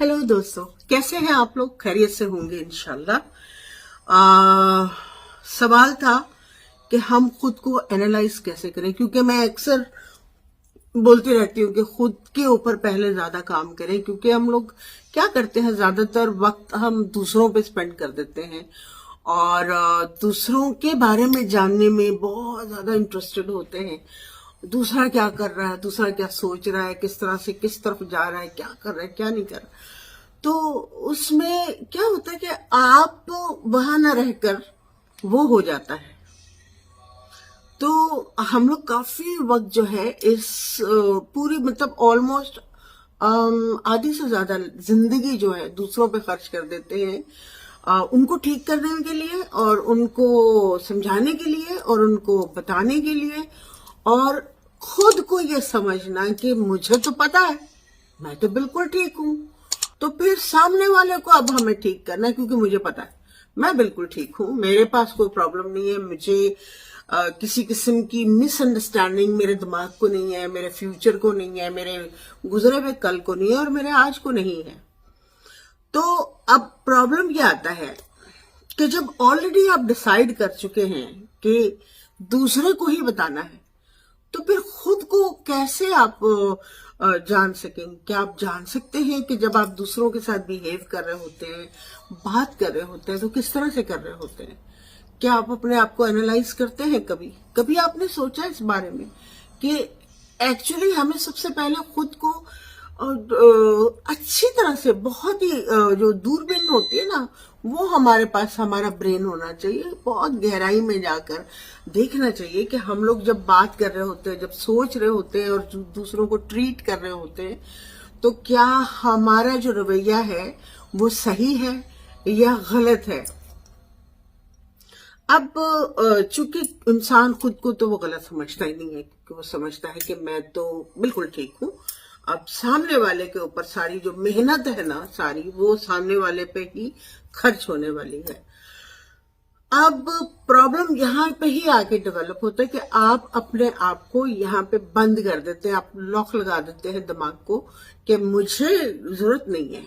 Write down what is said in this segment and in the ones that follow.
Hello दोस्तों, कैसे हैं आप लोग? खैरियत से होंगे इंशाल्लाह। सवाल था कि हम खुद को एनालाइज कैसे करें, क्योंकि मैं अक्सर बोलती रहती हूँ कि खुद के ऊपर पहले ज्यादा काम करें, क्योंकि हम लोग क्या करते हैं, ज्यादातर वक्त हम दूसरों पे स्पेंड कर देते हैं और दूसरों के बारे में जानने में बहुत ज्यादा इंटरेस्टेड होते हैं। दूसरा क्या कर रहा है, दूसरा क्या सोच रहा है, किस तरह से किस तरफ जा रहा है, क्या कर रहा है, क्या नहीं कर रहा। तो उसमें क्या होता है कि आप वहां ना रहकर वो हो जाता है। तो हम लोग काफी वक्त जो है इस पूरी मतलब ऑलमोस्ट आधी से ज्यादा जिंदगी जो है दूसरों पे खर्च कर देते हैं, उनको ठीक करने के लिए और उनको समझाने के लिए और उनको बताने के लिए, और खुद को ये समझना कि मुझे तो पता है, मैं तो बिल्कुल ठीक हूं। तो फिर सामने वाले को अब हमें ठीक करना है, क्योंकि मुझे पता है मैं बिल्कुल ठीक हूं, मेरे पास कोई प्रॉब्लम नहीं है, मुझे किसी किस्म की मिसअंडरस्टैंडिंग मेरे दिमाग को नहीं है, मेरे फ्यूचर को नहीं है, मेरे गुजरे हुए कल को नहीं है और मेरे आज को नहीं है। तो अब प्रॉब्लम ये आता है कि जब ऑलरेडी आप डिसाइड कर चुके हैं कि दूसरे को ही बताना है, तो फिर खुद को कैसे आप जान सकेंगे? क्या आप जान सकते हैं कि जब आप दूसरों के साथ बिहेव कर रहे होते हैं, बात कर रहे होते हैं, तो किस तरह से कर रहे होते हैं? क्या आप अपने आप को एनालाइज करते हैं? कभी कभी आपने सोचा इस बारे में कि एक्चुअली हमें सबसे पहले खुद को अच्छी तरह से, बहुत ही जो दूरबीन होती है ना, वो हमारे पास हमारा ब्रेन होना चाहिए। बहुत गहराई में जाकर देखना चाहिए कि हम लोग जब बात कर रहे होते हैं, जब सोच रहे होते हैं और दूसरों को ट्रीट कर रहे होते हैं, तो क्या हमारा जो रवैया है वो सही है या गलत है। अब चूंकि इंसान खुद को तो वो गलत समझता ही नहीं है, क्योंकि वो समझता है कि मैं तो बिल्कुल ठीक हूं। अब सामने वाले के ऊपर सारी जो मेहनत है ना, सारी वो सामने वाले पे ही खर्च होने वाली है। अब प्रॉब्लम यहाँ पे ही आके डेवलप होता है कि आप अपने आप को यहाँ पे बंद कर देते हैं, आप लॉक लगा देते हैं दिमाग को कि मुझे जरूरत नहीं है,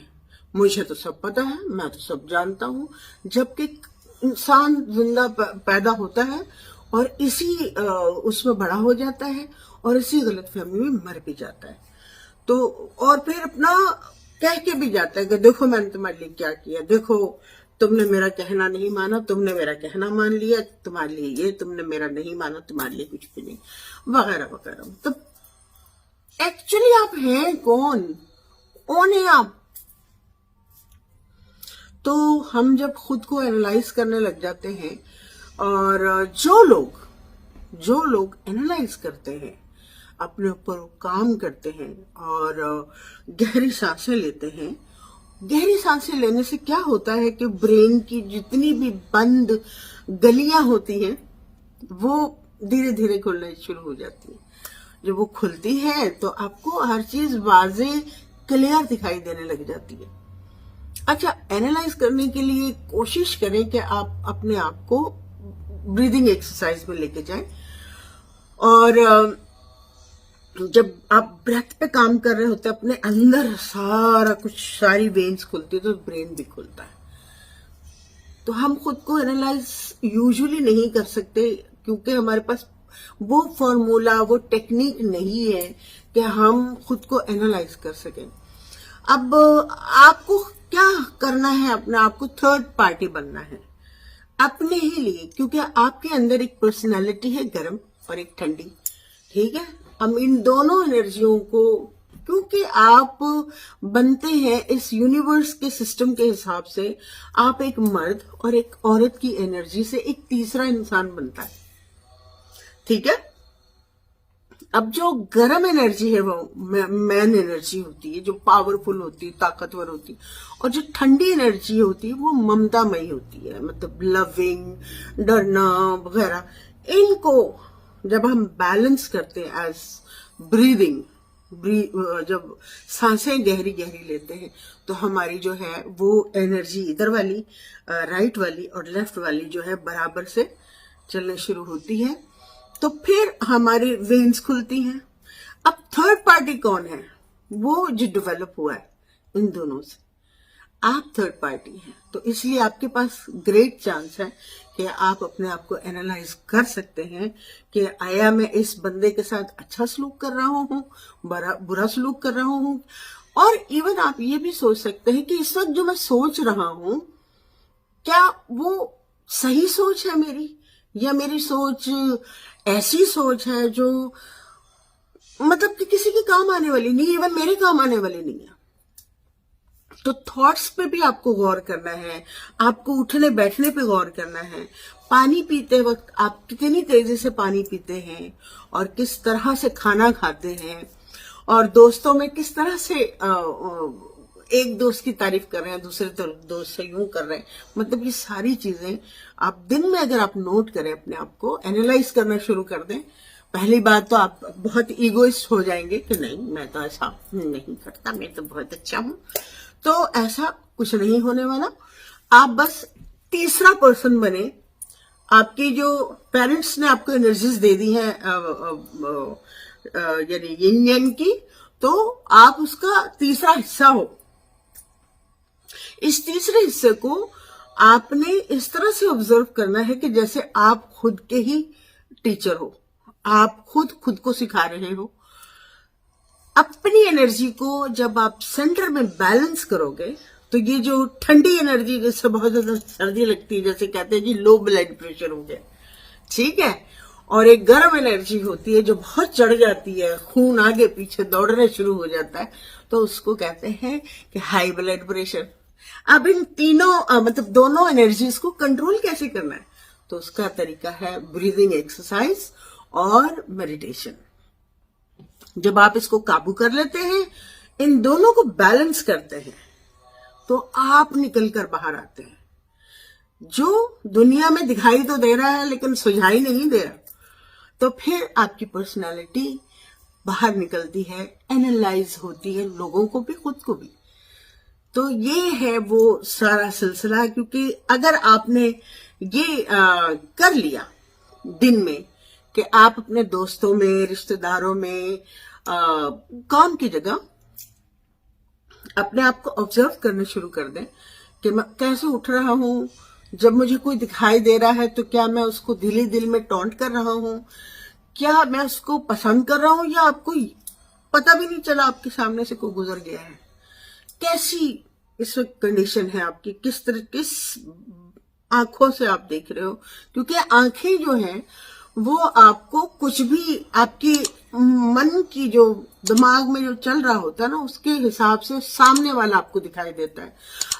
मुझे तो सब पता है, मैं तो सब जानता हूँ। जबकि इंसान जिंदा पैदा होता है और इसी उसमें बड़ा हो जाता है और इसी गलतफहमी में मर भी जाता है। तो और फिर अपना कह के भी जाता है कि देखो मैंने तुम्हारे लिए क्या किया, देखो तुमने मेरा कहना नहीं माना, तुमने मेरा कहना मान लिया, तुम्हारे लिए ये, तुमने मेरा नहीं माना, तुम्हारे लिए कुछ भी नहीं, वगैरह वगैरह। तो एक्चुअली आप हैं कौन? कौन है आप? तो हम जब खुद को एनालाइज करने लग जाते हैं, और जो लोग एनालाइज करते हैं, अपने ऊपर काम करते हैं और गहरी सांसें लेते हैं, गहरी सांसें लेने से क्या होता है कि ब्रेन की जितनी भी बंद गलियां होती हैं वो धीरे धीरे खुलना शुरू हो जाती है। जब वो खुलती है तो आपको हर चीज वाज़ेह क्लियर दिखाई देने लग जाती है। अच्छा, एनालाइज करने के लिए कोशिश करें कि आप अपने आप को ब्रीदिंग एक्सरसाइज में लेके जाएं, और जब आप ब्रेथ पे काम कर रहे होते हैं, अपने अंदर सारा कुछ, सारी वेन्स खुलती है तो ब्रेन भी खुलता है। तो हम खुद को एनालाइज यूजुअली नहीं कर सकते, क्योंकि हमारे पास वो फॉर्मूला, वो टेक्निक नहीं है कि हम खुद को एनालाइज कर सकें। अब आपको क्या करना है? अपने आप को थर्ड पार्टी बनना है अपने ही लिए, क्योंकि आपके अंदर एक पर्सनालिटी है गर्म और एक ठंडी, ठीक है। हम इन दोनों एनर्जियों को, क्योंकि आप बनते हैं इस यूनिवर्स के सिस्टम के हिसाब से, आप एक मर्द और एक औरत की एनर्जी से एक तीसरा इंसान बनता है, ठीक है। अब जो गर्म एनर्जी है वो मैन एनर्जी होती है, जो पावरफुल होती है, ताकतवर होती है, और जो ठंडी एनर्जी होती है वो ममतामयी होती है, मतलब लविंग, डरना वगैरह। इनको जब हम बैलेंस करते हैं एज ब्रीदिंग, जब सांसें गहरी गहरी लेते हैं, तो हमारी जो है वो एनर्जी इधर वाली, राइट वाली और लेफ्ट वाली जो है बराबर से चलने शुरू होती है, तो फिर हमारी वेन्स खुलती हैं। अब थर्ड पार्टी कौन है? वो जो डेवलप हुआ है इन दोनों से, आप थर्ड पार्टी हैं। तो इसलिए आपके पास ग्रेट चांस है कि आप अपने आप को एनालाइज कर सकते हैं कि आया मैं इस बंदे के साथ अच्छा सलूक कर रहा हूँ, बुरा सलूक कर रहा हूँ। और इवन आप ये भी सोच सकते हैं कि इस वक्त जो मैं सोच रहा हूँ क्या वो सही सोच है मेरी, या मेरी सोच ऐसी सोच है जो मतलब कि किसी के काम आने वाली नहीं, इवन मेरे काम आने वाली नहीं है। तो थॉट्स पे भी आपको गौर करना है, आपको उठने बैठने पे गौर करना है। पानी पीते वक्त आप कितनी तेजी से पानी पीते हैं और किस तरह से खाना खाते हैं, और दोस्तों में किस तरह से एक दोस्त की तारीफ कर रहे हैं, दूसरे दोस्त से यूं कर रहे हैं। मतलब ये सारी चीजें आप दिन में अगर आप नोट करें, अपने आप को एनालाइज करना शुरू कर दें, पहली बात तो आप बहुत ईगोइस्ट हो जाएंगे कि नहीं मैं तो ऐसा नहीं करता, मैं तो बहुत अच्छा हूं। तो ऐसा कुछ नहीं होने वाला। आप बस तीसरा पर्सन बने। आपकी जो पेरेंट्स ने आपको एनर्जीज दे दी है यानी यिन यांग की, तो आप उसका तीसरा हिस्सा हो। इस तीसरे हिस्से को आपने इस तरह से ऑब्जर्व करना है कि जैसे आप खुद के ही टीचर हो, आप खुद को सिखा रहे हो। अपनी एनर्जी को जब आप सेंटर में बैलेंस करोगे तो ये जो ठंडी एनर्जी जिससे बहुत ज्यादा सर्दी लगती है, जैसे कहते हैं जी लो ब्लड प्रेशर हो गया, ठीक है, और एक गर्म एनर्जी होती है जो बहुत चढ़ जाती है, खून आगे पीछे दौड़ना शुरू हो जाता है, तो उसको कहते हैं कि हाई ब्लड प्रेशर। अब इन तीनों मतलब दोनों एनर्जीज को कंट्रोल कैसे करना है, तो उसका तरीका है ब्रीदिंग एक्सरसाइज और मेडिटेशन। जब आप इसको काबू कर लेते हैं, इन दोनों को बैलेंस करते हैं, तो आप निकल कर बाहर आते हैं। जो दुनिया में दिखाई तो दे रहा है लेकिन सुझाई नहीं दे रहा, तो फिर आपकी पर्सनालिटी बाहर निकलती है, एनालाइज होती है, लोगों को भी खुद को भी। तो ये है वो सारा सिलसिला। क्योंकि अगर आपने ये कर लिया दिन में कि आप अपने दोस्तों में, रिश्तेदारों में, काम की जगह अपने आप को ऑब्जर्व करना शुरू कर दें कि मैं कैसे उठ रहा हूं, जब मुझे कोई दिखाई दे रहा है तो क्या मैं उसको दिल ही दिल में टॉन्ट कर रहा हूं, क्या मैं उसको पसंद कर रहा हूं, या आपको पता भी नहीं चला आपके सामने से कोई गुजर गया है। कैसी इस वक्त कंडीशन है आपकी, किस आंखों से आप देख रहे हो। क्योंकि आंखें जो हैं वो आपको कुछ भी आपकी मन की जो दिमाग में जो चल रहा होता है ना, उसके हिसाब से सामने वाला आपको दिखाई देता है,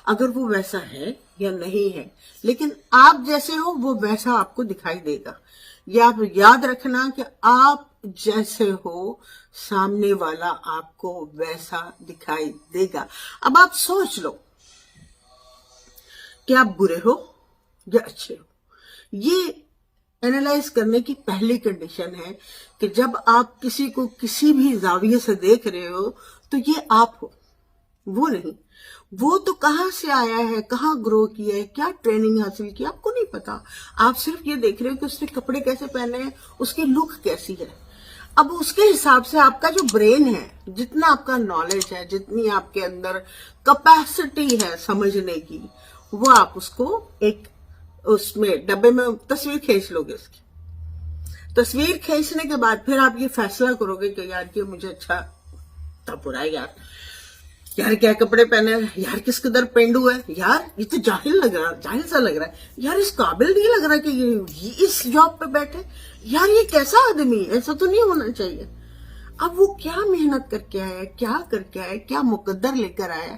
अगर वो वैसा है या नहीं है। लेकिन आप जैसे हो वो वैसा आपको दिखाई देगा। या आप याद रखना कि आप जैसे हो सामने वाला आपको वैसा दिखाई देगा। अब आप सोच लो कि आप बुरे हो या अच्छे हो। ये एनालाइज करने की पहली कंडीशन है कि जब आप किसी को किसी भी जाविये से देख रहे हो तो ये आप हो, वो नहीं। वो तो कहां से आया है, कहां ग्रो किया है, क्या ट्रेनिंग हासिल की, आपको नहीं पता। आप सिर्फ ये देख रहे हो कि उसने कपड़े कैसे पहने हैं, उसकी लुक कैसी है। अब उसके हिसाब से आपका जो ब्रेन है, जितना आपका नॉलेज है, जितनी आपके अंदर कैपेसिटी है समझने की, वो आप उसको एक उसमें डब्बे में तस्वीर खींच लोगे। उसकी तस्वीर खींचने के बाद फिर आप ये फैसला करोगे कि यार ये मुझे अच्छा था, बुरा है यार क्या कपड़े पहने, यार किस कदर पेंडू है, यार ये तो जाहिल लग रहा है, जाहिल सा लग रहा है, यार इस काबिल नहीं लग रहा कि ये इस जॉब पे बैठे, यार ये कैसा आदमी, ऐसा तो नहीं होना चाहिए। अब वो क्या मेहनत करके आया, क्या करके आया, क्या मुकद्दर लेकर आया,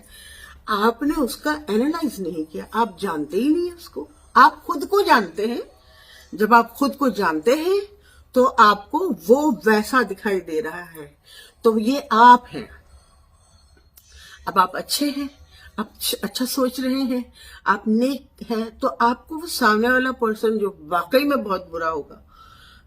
आपने उसका एनालाइज नहीं किया, आप जानते ही नहीं है उसको। आप खुद को जानते हैं। जब आप खुद को जानते हैं तो आपको वो वैसा दिखाई दे रहा है, तो ये आप हैं। अब आप अच्छे हैं, आप अच्छा सोच रहे हैं, आप नेक हैं, तो आपको वो सामने वाला पर्सन जो वाकई में बहुत बुरा होगा,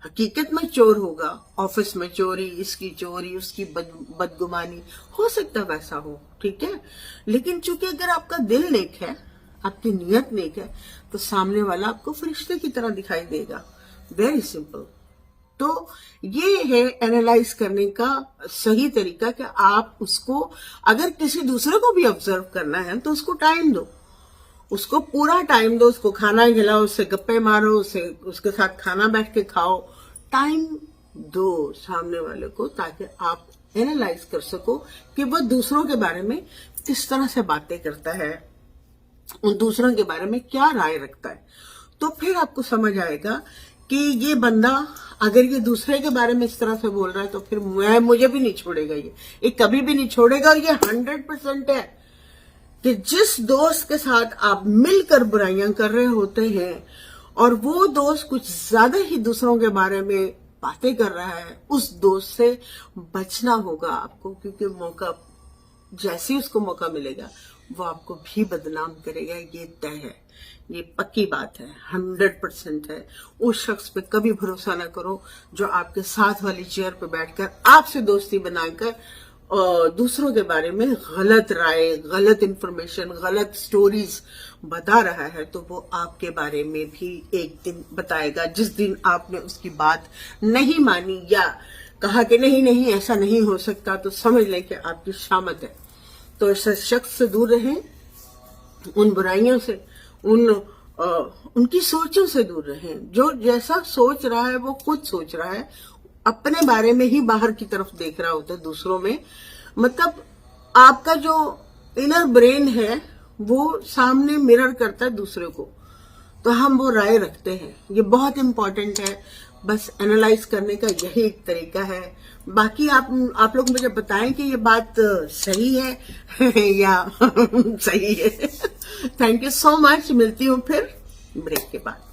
हकीकत में चोर होगा, ऑफिस में चोरी, इसकी चोरी, उसकी बदगुमानी, हो सकता वैसा हो, ठीक है। लेकिन चूंकि अगर आपका दिल नेक है, आपकी नीयत नेक है, तो सामने वाला आपको फरिश्ते की तरह दिखाई देगा। Very simple. तो ये है एनालाइज करने का सही तरीका कि आप उसको, अगर किसी दूसरे को भी ऑब्जर्व करना है तो उसको टाइम दो, उसको पूरा टाइम दो, उसको खाना खिलाओ, उससे गप्पे मारो, उसके साथ खाना बैठ के खाओ, टाइम दो सामने वाले को, ताकि आप एनालाइज कर सको कि वो दूसरों के बारे में किस तरह से बातें करता है, उन दूसरों के बारे में क्या राय रखता है। तो फिर आपको समझ आएगा कि ये बंदा अगर ये दूसरे के बारे में इस तरह से बोल रहा है तो फिर मुझे भी नहीं छोड़ेगा, ये कभी भी नहीं छोड़ेगा। और ये 100% है कि जिस दोस्त के साथ आप मिलकर बुराइयां कर रहे होते हैं और वो दोस्त कुछ ज्यादा ही दूसरों के बारे में बातें कर रहा है, उस दोस्त से बचना होगा आपको, क्योंकि मौका, जैसे ही उसको मौका मिलेगा वो आपको भी बदनाम करेगा। ये तय है, ये पक्की बात है, 100% है। उस शख्स पे कभी भरोसा ना करो जो आपके साथ वाली चेयर पे बैठकर आपसे दोस्ती बनाकर दूसरों के बारे में गलत राय, गलत इंफॉर्मेशन, गलत स्टोरीज बता रहा है। तो वो आपके बारे में भी एक दिन बताएगा, जिस दिन आपने उसकी बात नहीं मानी या कहा कि नहीं नहीं ऐसा नहीं हो सकता, तो समझ लें कि आपकी शामत है। तो इस शख्स से दूर रहें, उन बुराइयों से, उनकी सोचों से दूर रहें। जो जैसा सोच रहा है वो खुद सोच रहा है, अपने बारे में ही बाहर की तरफ देख रहा होता है, दूसरों में, मतलब आपका जो इनर ब्रेन है वो सामने मिरर करता है दूसरे को, तो हम वो राय रखते हैं। ये बहुत इंपॉर्टेंट है, बस एनालाइज करने का यही एक तरीका है। बाकी आप लोग मुझे बताएं कि ये बात सही है या सही है। थैंक यू सो मच, मिलती हूँ फिर ब्रेक के बाद।